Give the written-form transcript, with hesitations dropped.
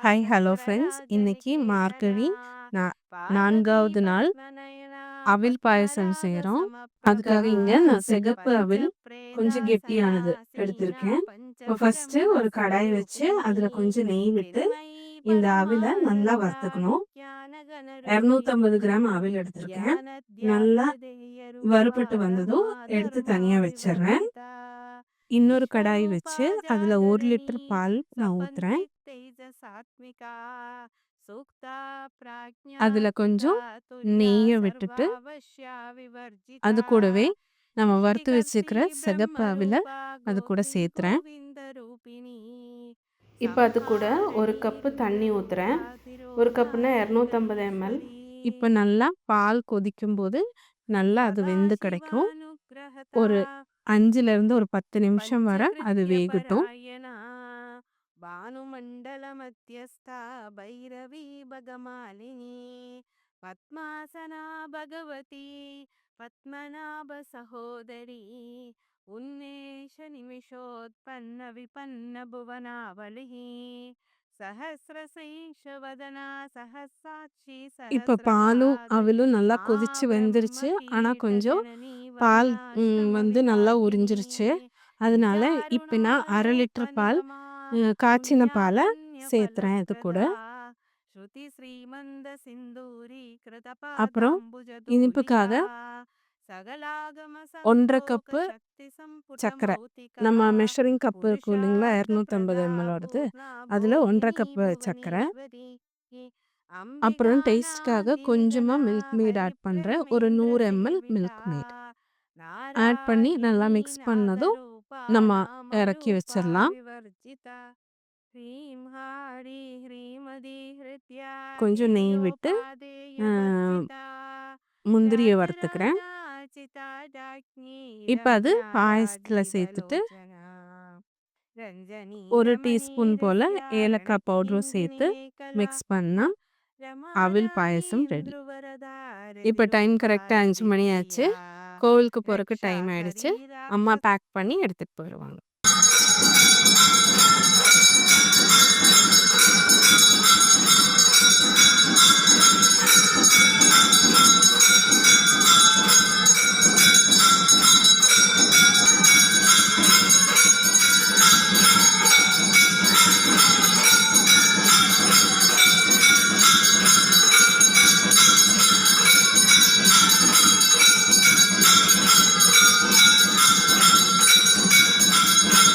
Hi, hello friends. இன்னைக்கு மார்கழி நா 4வது நாள் அவிழ் பாயசம் செய்றோம். அதுக்காக இங்க நான் சிகப்பு அவிழ் கொஞ்சம் கெட்டியானது எடுத்திருக்கேன். இப்போ ஃபர்ஸ்ட்டு ஒரு கடாய் வச்சு அதில கொஞ்சம் நெய் விட்டு இந்த அவில நல்லா வறுத்துக்கணும். 250 கிராம் அவில் எடுத்திருக்கேன். நல்லா வறுபட்டு வந்ததும் எடுத்து தனியா வச்சுர்றேன். இன்னொரு கடாய் வச்சு அதில 1 லிட்டர் பால் நான் ஊத்துறேன். அதில கொஞ்சம் நெய்ய விட்டுட்டு, அது கூடவே நம்ம வறுத்து வச்சுக்கிற சிகப்பு அவில அது கூட சேர்த்துறேன். இப்போ அது கூட 1 கப்பு தண்ணி ஊத்துறேன். 1 கப்புனா 250 ml. இப்போ நல்லா பால் கொதிக்கும்போது நல்லா அது வெந்து கிடைக்கும். ஒரு 5லேருந்து ஒரு 10 நிமிஷம் வரை அது வேகட்டும். భానుమండల మధ్యస్థ భైరవీ భగమాలిని పద్మాసనా భగవతి పద్మనాభ సహోదరి ఉన్మేష నిమిషోత్పన్న విపన్న భువనావళి சஹஸ்ரசைஷவதனா சஹசாட்சி இப்போ பாலும் அவிலும் நல்லா கொதிச்சு வெந்துருச்சு. ஆனால் கொஞ்சம் பால் வந்து நல்லா உறிஞ்சிருச்சு. அதனால இப்போ நான் 1/2 லிட்டர் பால் காய்ச்சின பாலை சேர்த்துறேன் இது கூட. அப்புறம் இனிப்புக்காக 1/2 கப்பு சர்க்கரை. நம்ம மெஷரிங் கப்பு இருக்கும் இல்லைங்களா, 250 mlோடது, அதில் 1/2 கப்பு சர்க்கரை. அப்புறம் டேஸ்ட்காக கொஞ்சமாக மில்க் மேட் ஆட் பண்ணுறேன். ஒரு 100 ml மில்க் மேட் ஆட் பண்ணி நல்லா மிக்ஸ் பண்ணதும் நம்ம இறக்கி வச்சிடலாம். கொஞ்சம் நெய் விட்டு முந்திரியை வறுத்துக்கிறேன். இப்போ அது பாயசத்தில் சேர்த்துட்டு 1 டீஸ்பூன் போல் ஏலக்காய் பவுடரும் சேர்த்து மிக்ஸ் பண்ணால் அவிழ் பாயசம் ரெடி. இப்போ டைம் கரெக்டாக 5 மணி ஆச்சு. கோவிலுக்கு போகிறக்கு டைம் ஆயிடுச்சு. அம்மா பேக் பண்ணி எடுத்துகிட்டு போயிடுவாங்க.